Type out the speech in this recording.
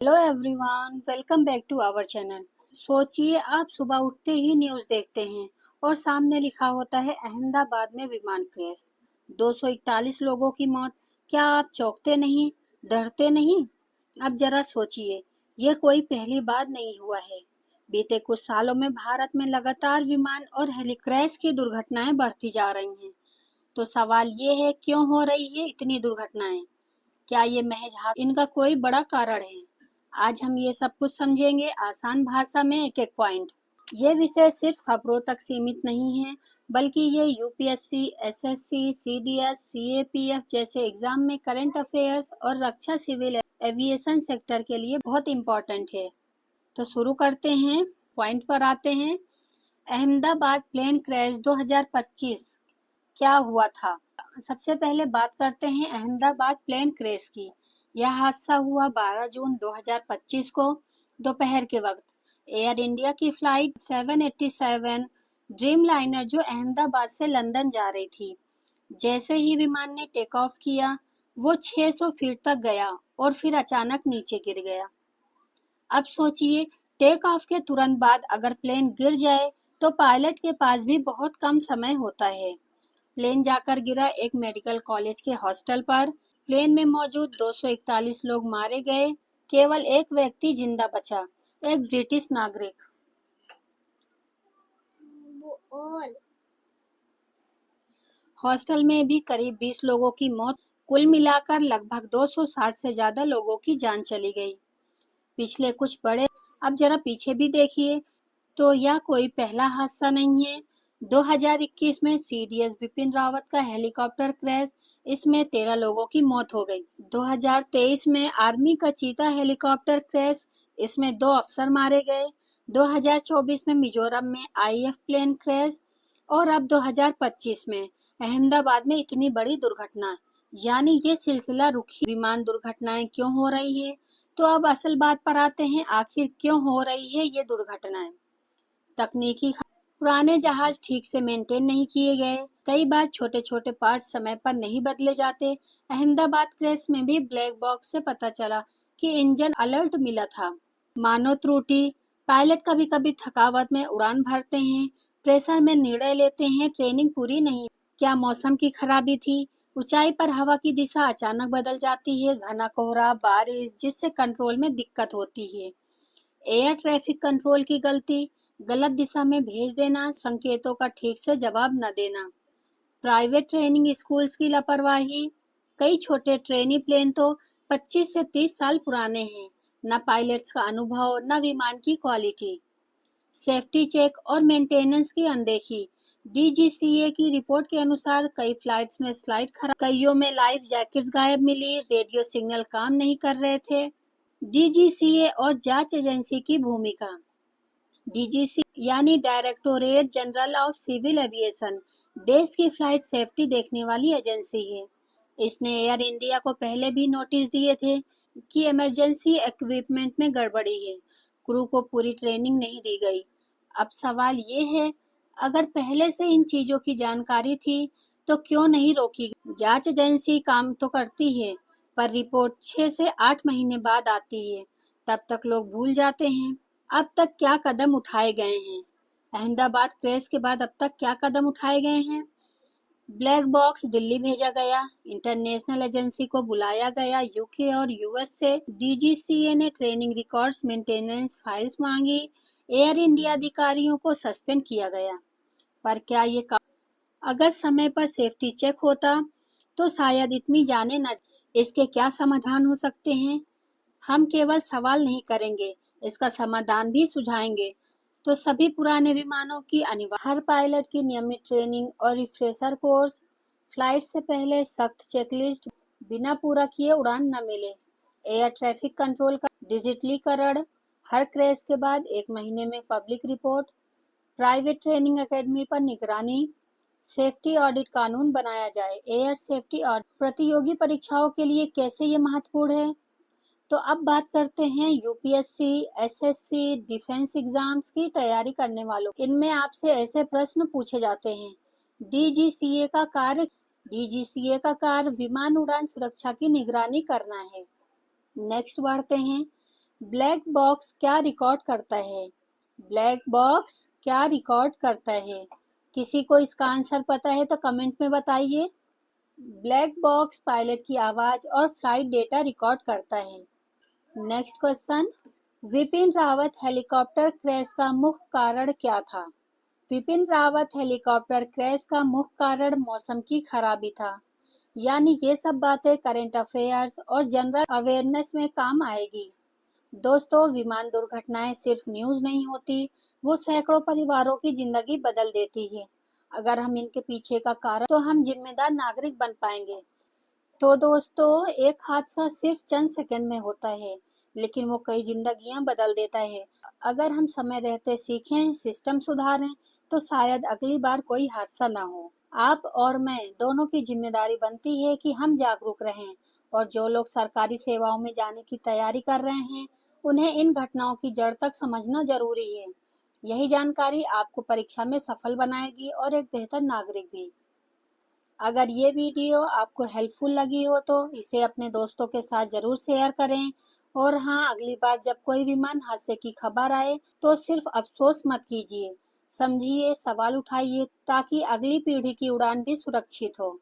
Hello everyone, welcome back to our channel. सोचिए आप सुबह उठते ही न्यूज़ देखते हैं और सामने लिखा होता है अहमदाबाद में विमान क्रैश, 241 लोगों की मौत। क्या आप चौंकते नहीं, डरते नहीं? अब जरा सोचिए, ये कोई पहली बार नहीं हुआ है। बीते कुछ सालों में भारत में लगातार विमान और हेली क्रैश की दुर्घटनाएं बढ़ती जा रही हैं। तो सवाल ये है, क्यों हो रही है इतनी दुर्घटनाएं? क्या ये महज हादसा इनका कोई बड़ा कारण है? आज हम ये सब कुछ समझेंगे आसान भाषा में, एक एक पॉइंट। ये विषय सिर्फ खबरों तक सीमित नहीं है, बल्कि ये यूपीएससी, एसएससी, सीडीएस, सीएपीएफ जैसे एग्जाम में करंट अफेयर्स और रक्षा सिविल एविएशन सेक्टर के लिए बहुत इम्पोर्टेंट है। तो शुरू करते हैं, पॉइंट पर आते हैं। अहमदाबाद प्लेन क्रैश 2025 क्या हुआ था? सबसे पहले बात करते हैं अहमदाबाद प्लेन क्रैश की। यह हादसा हुआ 12 जून 2025 को दोपहर के वक्त। एयर इंडिया की फ्लाइट 787 ड्रीम लाइनर जो अहमदाबाद से लंदन जा रही थी, जैसे ही विमान ने टेक ऑफ किया, वो 600 फीट तक गया और फिर अचानक नीचे गिर गया। अब सोचिए, टेक ऑफ के तुरंत बाद अगर प्लेन गिर जाए तो पायलट के पास भी बहुत कम समय होता है। प्लेन जाकर गिरा एक मेडिकल कॉलेज के हॉस्टल पर। प्लेन में मौजूद 241 लोग मारे गए, केवल एक व्यक्ति जिंदा बचा, एक ब्रिटिश नागरिक। हॉस्टल में भी करीब 20 लोगों की मौत, कुल मिलाकर लगभग 260 से ज्यादा लोगों की जान चली गई। पिछले कुछ बड़े अब जरा पीछे भी देखिए, तो यह कोई पहला हादसा नहीं है। 2021 में सीडीएस बिपिन रावत का हेलीकॉप्टर क्रैश, इसमें 13 लोगों की मौत हो गई। 2023 में आर्मी का चीता हेलीकॉप्टर क्रैश, इसमें 2 अफसर मारे गए। 2024 में मिजोरम में आईएफ प्लेन क्रैश और अब 2025 में अहमदाबाद में इतनी बड़ी दुर्घटना। यानी ये सिलसिला रुकी। विमान दुर्घटनाएं क्यों हो रही है? तो अब असल बात पर आते हैं, आखिर क्यों हो रही है ये दुर्घटनाएं? तकनीकी पुराने जहाज ठीक से मेंटेन नहीं किए गए, कई बार छोटे छोटे पार्ट समय पर नहीं बदले जाते। अहमदाबाद क्रैश में भी ब्लैक बॉक्स से पता चला कि इंजन अलर्ट मिला था। मानव त्रुटि, पायलट कभी कभी थकावट में उड़ान भरते हैं, प्रेशर में निर्णय लेते हैं, ट्रेनिंग पूरी नहीं। क्या मौसम की खराबी थी? ऊंचाई पर हवा की दिशा अचानक बदल जाती है, घना कोहरा, बारिश, जिससे कंट्रोल में दिक्कत होती है। एयर ट्रैफिक कंट्रोल की गलती, गलत दिशा में भेज देना, संकेतों का ठीक से जवाब न देना। प्राइवेट ट्रेनिंग स्कूल्स की लापरवाही, कई छोटे ट्रेनी प्लेन तो 25 से 30 साल पुराने हैं। न पायलट्स का अनुभव, न विमान की क्वालिटी। सेफ्टी चेक और मेंटेनेंस की अनदेखी, डीजीसीए की रिपोर्ट के अनुसार कई फ्लाइट्स में स्लाइड खराब, कईयों में लाइफ जैकेट्स गायब मिली, रेडियो सिग्नल काम नहीं कर रहे थे। डीजीसीए और जांच एजेंसी की भूमिका। डीजीसी यानी directorate general of civil aviation, देश की फ्लाइट सेफ्टी देखने वाली एजेंसी है। इसने एयर इंडिया को पहले भी नोटिस दिए थे कि इमरजेंसी इक्विपमेंट में गड़बड़ी है, क्रू को पूरी ट्रेनिंग नहीं दी गई। अब सवाल ये है, अगर पहले से इन चीजों की जानकारी थी तो क्यों नहीं रोकी गई? जांच एजेंसी काम तो करती है, पर रिपोर्ट 6 से 8 महीने बाद आती है, तब तक लोग भूल जाते हैं। अब तक क्या कदम उठाए गए हैं? अहमदाबाद क्रैश के बाद अब तक क्या कदम उठाए गए हैं? ब्लैक बॉक्स दिल्ली भेजा गया, इंटरनेशनल एजेंसी को बुलाया गया, यूके और यूएस से। डीजीसीए ने ट्रेनिंग रिकॉर्ड्स, मेंटेनेंस फाइल्स मांगी, एयर इंडिया अधिकारियों को सस्पेंड किया गया। पर क्या ये अगर समय पर सेफ्टी चेक होता तो शायद इतनी जाने न। इसके क्या समाधान हो सकते हैं? हम केवल सवाल नहीं करेंगे, इसका समाधान भी सुझाएंगे। तो सभी पुराने विमानों की अनिवार्य, हर पायलट की नियमित ट्रेनिंग और रिफ्रेशर कोर्स, फ्लाइट से पहले सख्त चेकलिस्ट, बिना पूरा किए उड़ान न मिले। एयर ट्रैफिक कंट्रोल का डिजिटलीकरण, हर क्रैश के बाद 1 महीने में public report. Private training academy पर निगरानी। सेफ्टी ऑडिट कानून बनाया जाए। एयर सेफ्टी ऑडिट प्रतियोगी परीक्षाओं के लिए कैसे ये महत्वपूर्ण है? तो अब बात करते हैं यूपीएससी, एसएससी, डिफेंस एग्जाम्स की तैयारी करने वालों। इनमें आपसे ऐसे प्रश्न पूछे जाते हैं। डीजीसीए का कार्य डीजीसीए का कार्य विमान उड़ान सुरक्षा की निगरानी करना है। नेक्स्ट बढ़ते हैं, ब्लैक बॉक्स क्या रिकॉर्ड करता है? ब्लैक बॉक्स क्या रिकॉर्ड करता है? किसी को इसका आंसर पता है तो कमेंट में बताइए। ब्लैक बॉक्स पायलट की आवाज और फ्लाइट डेटा रिकॉर्ड करता है। Next question, Vipin Rawat helicopter crash का मुख्य कारण क्या था? विपिन रावत हेलीकॉप्टर क्रैश का मुख्य कारण मौसम की खराबी था। यानी ये सब बातें करंट अफेयर्स और जनरल अवेयरनेस में काम आएगी। दोस्तों, विमान दुर्घटनाएं सिर्फ न्यूज नहीं होती, वो सैकड़ों परिवारों की जिंदगी बदल देती है। अगर हम इनके पीछे का कारण तो हम जिम्मेदार नागरिक बन पाएंगे। तो दोस्तों, एक हादसा सिर्फ चंद सेकंड में होता है, लेकिन वो कई जिंदगियां बदल देता है। अगर हम समय रहते सीखें, सिस्टम सुधारें, तो शायद अगली बार कोई हादसा ना हो। आप और मैं दोनों की जिम्मेदारी बनती है कि हम जागरूक रहें, और जो लोग सरकारी सेवाओं में जाने की तैयारी कर रहे हैं, उन्हें इन घटनाओं की जड़ तक समझना जरूरी है। यही जानकारी आपको परीक्षा में सफल बनाएगी और एक बेहतर नागरिक भी। अगर ये वीडियो आपको हेल्पफुल लगी हो तो इसे अपने दोस्तों के साथ जरूर शेयर करें। और हाँ, अगली बार जब कोई विमान हादसे की खबर आए तो सिर्फ अफसोस मत कीजिए, समझिए, सवाल उठाइए, ताकि अगली पीढ़ी की उड़ान भी सुरक्षित हो।